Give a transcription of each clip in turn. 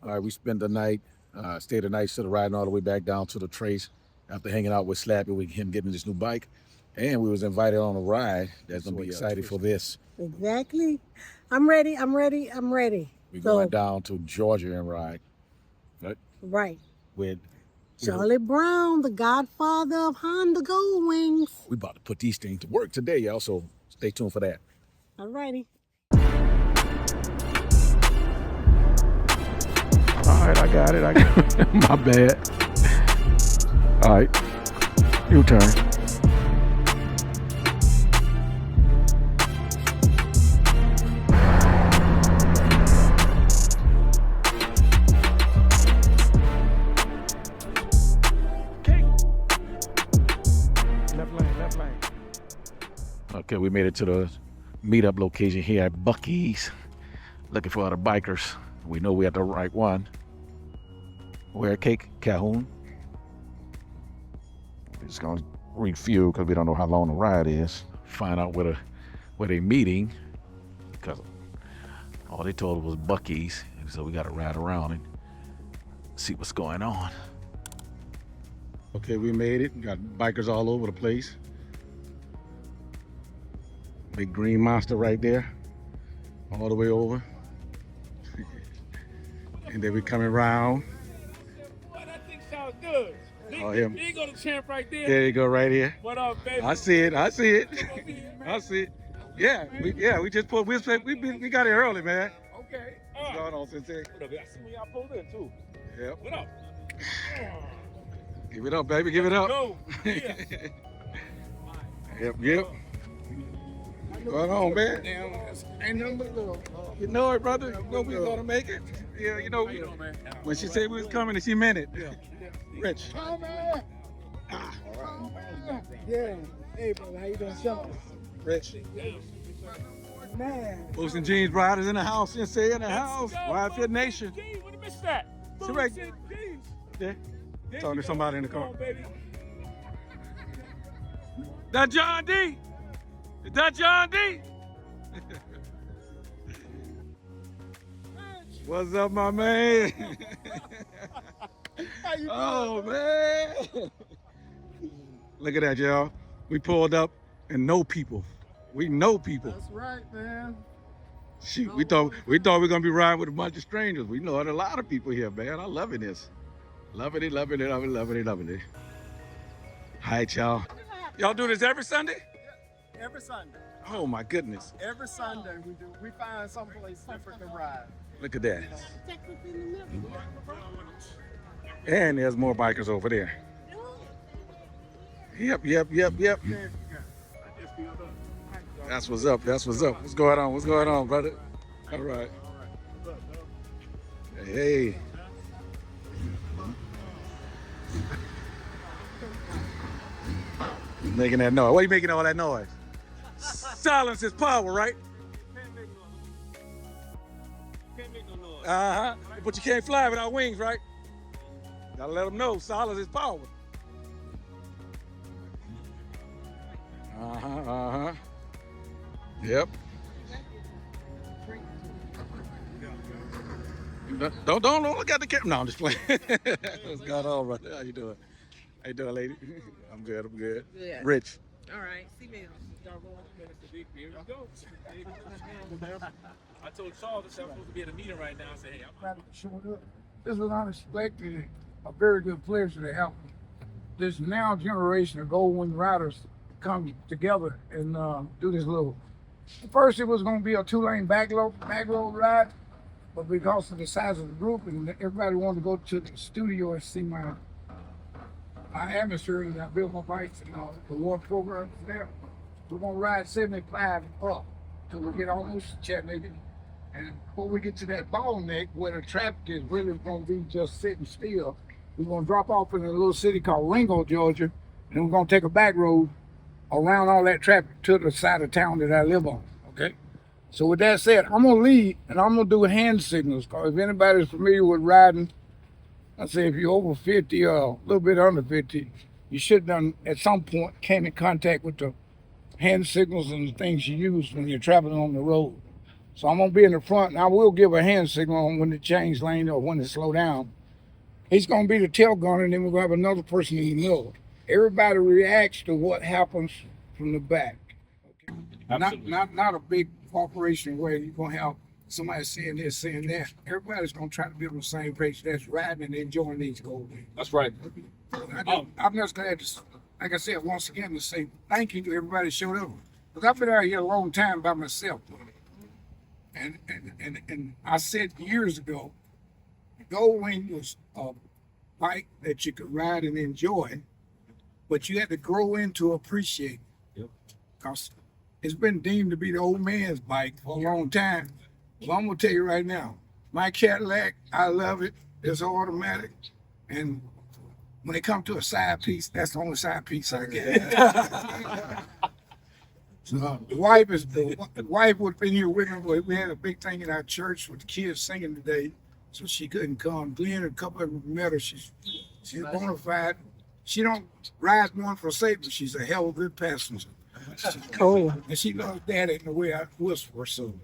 All right, we spent the night, stayed the night, instead of riding all the way back down to the Trace after hanging out with Slappy with him getting this new bike. And we was invited on a ride. That's gonna be excited for this. Exactly. I'm ready. I'm ready. I'm ready. We're going down to Georgia and ride. Right. With Charlie Brown, the Godfather of Honda Goldwings. We about to put these things to work today, y'all. So stay tuned for that. All righty. All right, I got it. My bad. All right, your turn. Left lane. Okay, we made it to the meetup location here at Buc-ee's. Looking for other bikers. We know we have the right one. Where Cake Calhoun. We're just gonna refuel because we don't know how long the ride is. Find out where they meeting, because all they told us was Buc-ee's. So we got to ride around and see what's going on. Okay, we made it. Got bikers all over the place. Big green monster right there, all the way over. And then we coming around. That thing sounds good. Oh, him. There you go, the champ right there. There you go, right here. What up, baby? I see it. I see it. Yeah, we just pulled. We got it early, man. Okay. What's going on, Sensei? What up? I see when y'all pulled in too. Yep. What up? Give it up, baby. Give it up. Go. Yeah. Yep. What's going on, man? Ain't nothing but little. You know it, brother. You know we was gonna make it. Yeah, you know. When she said we was coming, and she meant it. Yeah. Rich. Oh, man. Yeah. Hey, brother, how you doing? Rich. Man. Boots and Jeans Riders in the house. Sensei in the house. Wide Fit Nation. What missed that? Correct. Yeah. Talking to somebody in the car. That John D. Is that John D? What's up, my man? Oh, man. Look at that, y'all. We pulled up and know people. We know people. That's right, man. Shoot, we thought we were gonna be riding with a bunch of strangers. We know a lot of people here, man. I'm loving this. Loving it. All right, y'all. Y'all do this every Sunday? Every Sunday. Oh my goodness. Every Sunday we do. We find someplace different to ride. Look at that. And there's more bikers over there. Yep. That's what's up. What's going on, brother? All right. Hey. Making that noise. Why are you making all that noise? Silence is power, right? Can't make no noise. Uh-huh. But you can't fly without wings, right? Gotta let them know silence is power. Uh-huh. Yep. Don't look at the camera. No, I'm just playing. What's going on, brother? How you doing? Lady? I'm good. Yeah. Rich. All right. Female. Here we go. I told Charles that I'm supposed to be at a meeting right now. I said, hey, I'm Showed up. This was unexpected, a very good pleasure to help this now generation of Goldwing riders come together and do this little. First, it was going to be a 2-lane back road ride, but because of the size of the group and everybody wanted to go to the studio and see my atmosphere, and I built my bikes and the one program there. We're going to ride 75 up till we get almost to Chattanooga. And before we get to that bottleneck where the traffic is really going to be just sitting still, we're going to drop off in a little city called Ringo, Georgia, and then we're going to take a back road around all that traffic to the side of town that I live on, okay? So with that said, I'm going to lead and I'm going to do hand signals, because if anybody's familiar with riding, I say if you're over 50 or a little bit under 50, you should have at some point came in contact with the hand signals and the things you use when you're traveling on the road. So I'm gonna be in the front, and I will give a hand signal on when to change lane or when to slow down. He's gonna be the tail gunner, and then we're gonna have another person in the middle. Everybody reacts to what happens from the back. Absolutely. Not a big corporation where you're gonna have somebody saying this, saying that. Everybody's gonna try to be on the same page. That's riding and enjoying these Goldwings. That's right. I'm just glad to, like I said, once again, to say thank you to everybody that showed up. Because I've been out here a long time by myself. And I said years ago, Goldwing was a bike that you could ride and enjoy, but you had to grow into appreciate it. Because it's been deemed to be the old man's bike for a long time. Well, I'm gonna tell you right now, my Cadillac, I love it. It's automatic, and when it comes to a side piece, that's the only side piece I get. So the wife would have been here with me, but we had a big thing in our church with the kids singing today, so she couldn't come. Glenn and a couple of them met her. She's bona fide. She don't ride one for safety, but she's a hell of a good passenger. Cool. And she loves daddy in the way I whisper, so.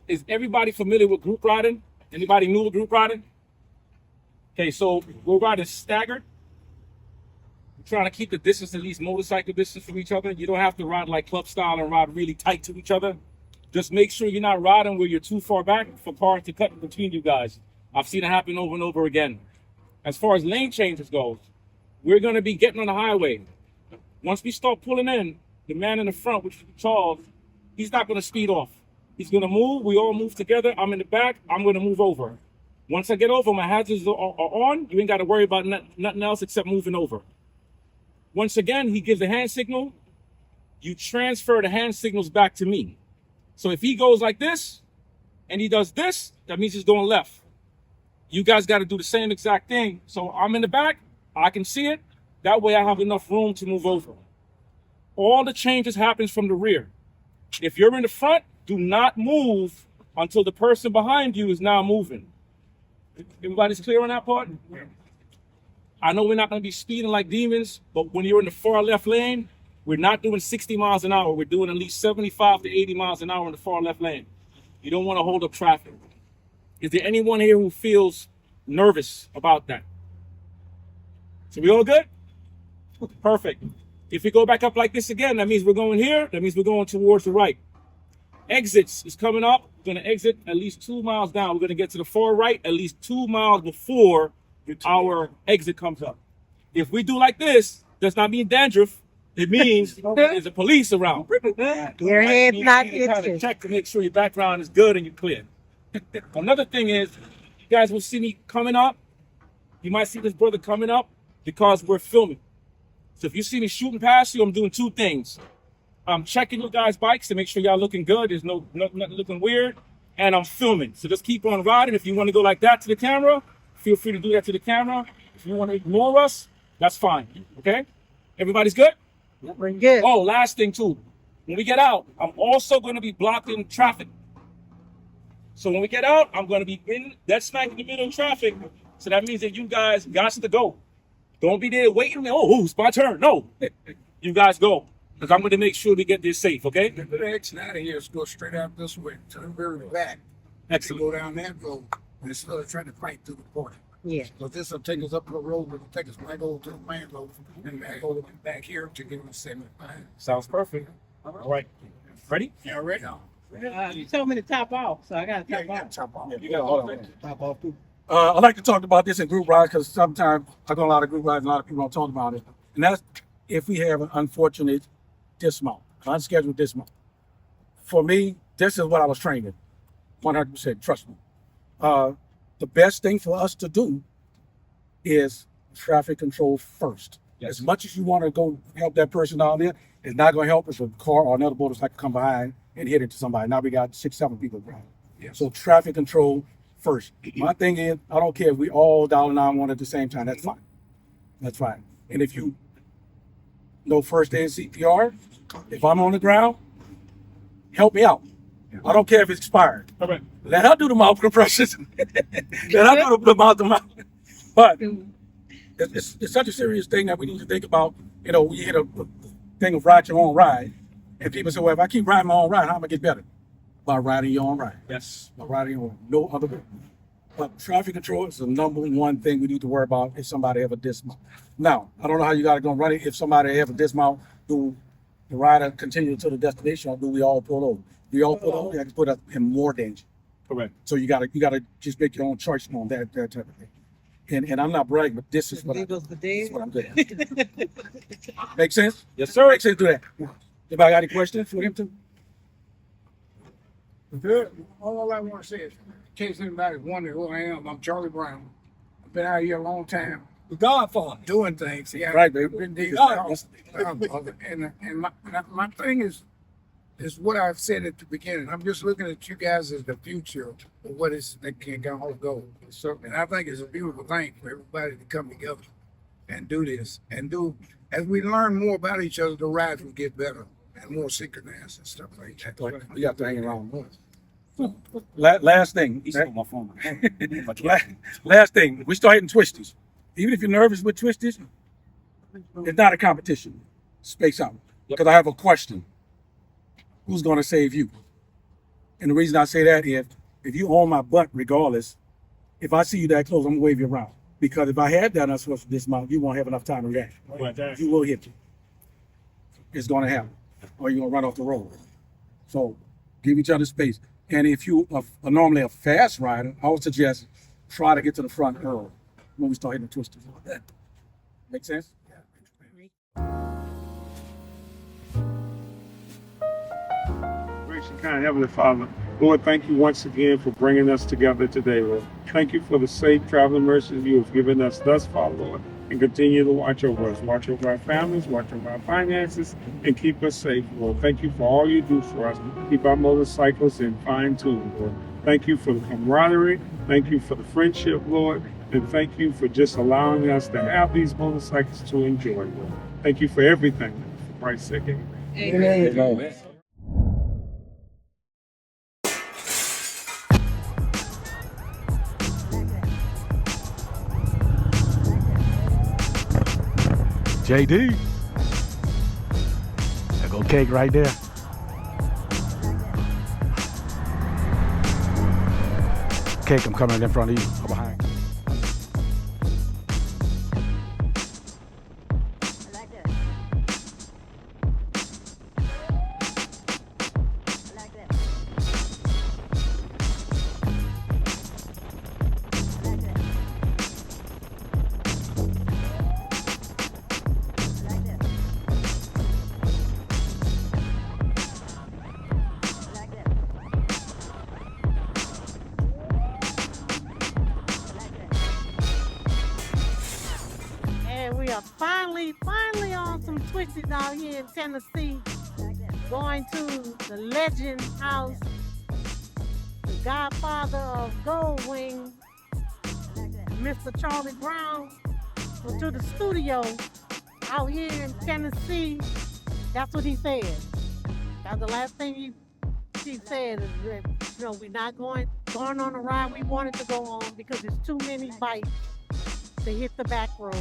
Is everybody familiar with group riding? Anybody new with group riding? Okay, so we're riding staggered. We're trying to keep the distance, at least motorcycle distance from each other. You don't have to ride like club style and ride really tight to each other. Just make sure you're not riding where you're too far back for cars to cut between you guys. I've seen it happen over and over again. As far as lane changes goes, we're going to be getting on the highway. Once we start pulling in, the man in the front, which is Charles, he's not going to speed off. He's going to move. We all move together. I'm in the back. I'm going to move over. Once I get over, my hazards are on. You ain't got to worry about nothing else except moving over. Once again, he gives a hand signal. You transfer the hand signals back to me. So if he goes like this and he does this, that means he's going left. You guys got to do the same exact thing. So I'm in the back. I can see it. That way I have enough room to move over. All the changes happens from the rear. If you're in the front, do not move until the person behind you is now moving. Everybody's clear on that part? I know we're not going to be speeding like demons, but when you're in the far left lane, we're not doing 60 miles an hour. We're doing at least 75 to 80 miles an hour in the far left lane. You don't want to hold up traffic. Is there anyone here who feels nervous about that? So we all good? Perfect. If we go back up like this again, that means we're going here. That means we're going towards the right. Exits is coming up. We're going to exit at least 2 miles down. We're going to get to the far right at least 2 miles before our exit comes up. If we do like this, does not mean dandruff. It means there's a police around. Your head's not You kind of itching. check to make sure your background is good and you're clear. Another thing is, you guys will see me coming up. You might see this brother coming up because we're filming. So if you see me shooting past you, I'm doing two things. I'm checking you guys' bikes to make sure y'all looking good. There's nothing looking weird. And I'm filming. So just keep on riding. If you want to go like that to the camera, feel free to do that to the camera. If you want to ignore us, that's fine. Okay? Everybody's good? We're good. Oh, last thing too. When we get out, I'm also going to be blocking traffic. So when we get out, I'm going to be in that smack in the middle of traffic. So that means that you guys got to go. Don't be there waiting. Oh, it's my turn. No. You guys go. Because I'm going to make sure we get this safe, okay? The exit out of here is go straight out this way to the very back. Excellent. Go down that road instead of trying to fight through the corner. Yeah. So this will take us up the road, but it'll take us back over to the main road and back over and back here to get on 75. Sounds perfect. All right. Ready? Yeah, ready? You told me to top off, so I got to Yeah, top you got off. to top off. You got to hold on. Top off too. I like to talk about this in group rides because sometimes I go a lot of group rides and a lot of people don't talk about it. And that's if we have an unfortunate dismount, an unscheduled dismount. For me, this is what I was trained in, 100%, trust me. The best thing for us to do is traffic control first. Yes. As much as you want to go help that person down there, it's not going to help if a car or another motorcycle come behind and hit into somebody. Now we got 6, 7 people driving. Yes. So traffic control first. My thing is, I don't care if we all dial 911 at the same time. That's fine. That's fine. And if you know first aid CPR, if I'm on the ground, help me out. I don't care if it's expired. All right. Let her do the mouth compressions. Let her do the mouth to mouth. But it's such a serious thing that we need to think about. You know, we hit a thing of ride your own ride. And people say, well, if I keep riding my own ride, how am I get better? By riding your own ride. Yes. By riding your own, no other way. But traffic control is the #1 thing we need to worry about if somebody ever dismount. Now, I don't know how you got to go run it. If somebody ever dismount, do the rider continue to the destination, or do we all pull over? We all pull over, that can put us in more danger. Correct. So you gotta just make your own choice on that type of thing. And I'm not bragging, but this is what I'm good at. Make sense? Yes, sir. Make sense to that. Anybody got any questions for him too? Good. All I want to say is, in case anybody wondering who I am, I'm Charlie Brown. I've been out here a long time The Godfather. doing things. Yeah, Right, baby. been these God. and my thing is what I've said at the beginning. I'm just looking at you guys as the future of what is that can all go. So, and I think it's a beautiful thing for everybody to come together and do this and do. As we learn more about each other, the rides will get better and more synchronized and stuff like that. We have to hang around more. Last thing. He's on my phone. Last thing. We start hitting twisties. Even if you're nervous with twisties, it's not a competition. Space out. Because I have a question. Who's going to save you? And the reason I say that is, if you own my butt, regardless, if I see you that close, I'm going to wave you around. Because if I had that, I'm supposed to dismount, you won't have enough time to react. You will hit you. It's going to happen. Or you're going to run off the road. So give each other space. And if you are normally a fast rider, I would suggest try to get to the front early when we start hitting the twisters. Make sense? Gracious and kind Heavenly Father, Lord, thank you once again for bringing us together today, Lord. Thank you for the safe traveling mercies you have given us thus far, Lord, and continue to watch over us. Watch over our families, watch over our finances, and keep us safe, Lord. Thank you for all you do for us. Keep our motorcycles in fine tune, Lord. Thank you for the camaraderie. Thank you for the friendship, Lord. And thank you for just allowing us to have these motorcycles to enjoy, Lord. Thank you for everything. For Christ's sake, amen. Amen. JD. There go cake right there. Cake, I'm coming in front of you or behind. We are finally on some twisties out here in Tennessee. Going to the legend house, the Godfather of Goldwings, Mr. Charlie Brown, to the studio out here in Tennessee. That's what he said. That's the last thing he said is that, we're not going on a ride we wanted to go on because there's too many bikes to hit the back road.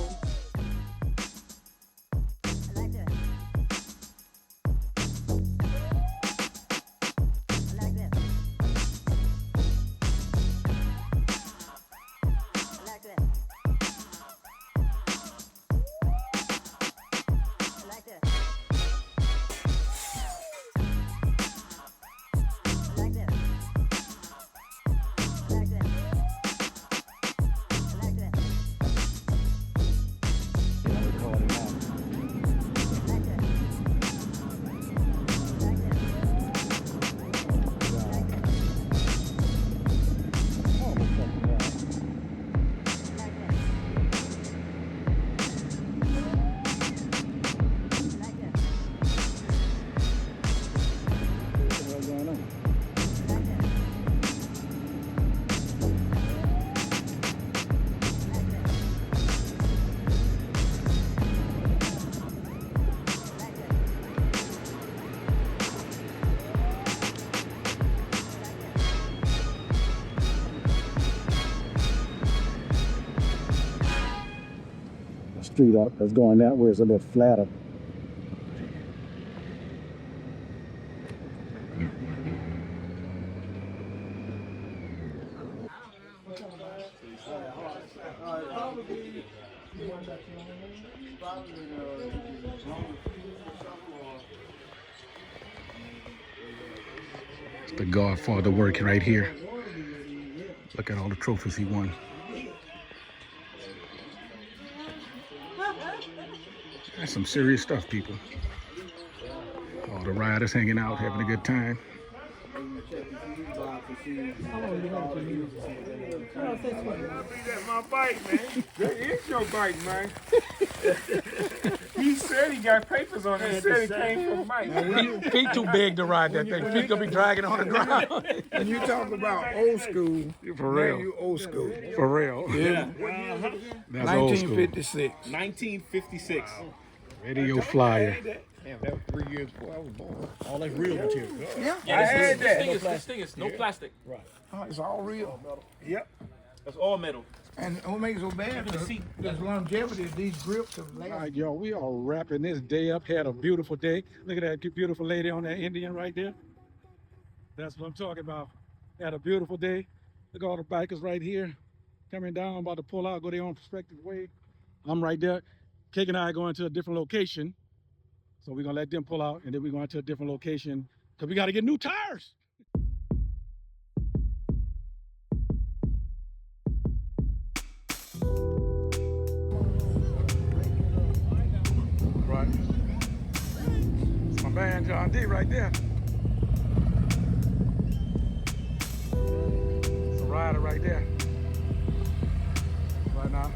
Street up that's going that way is a little flatter. It's the Godfather working right here. Look at all the trophies he won. That's some serious stuff, people. All the riders hanging out, having a good time. That's my bike, man. That is your bike, man. He said he got papers on it. He said it came from Mike. Feet too big to ride that thing. Feet gonna be dragging on the ground. And you talk about old school, For now real. you old school. For real. Yeah. That's old school. 1956. 1956. Radio flyer. Damn, that was 3 years before I was born. All that real material. Yeah, I had that. this thing is no plastic. Oh, it's all real. Yep. That's all metal. And what makes it so bad is there's longevity of these grips have All lasted. right, y'all, we are wrapping this day up. Had a beautiful day. Look at that beautiful lady on that Indian right there. That's what I'm talking about. Had a beautiful day. Look at all the bikers right here coming down, about to pull out, go their own respective way. I'm right there. Cake and I are going to a different location. So we're going to let them pull out, and then we're going to a different location because we got to get new tires. Right. It's my man, John D, right there. It's a rider right there. Right now.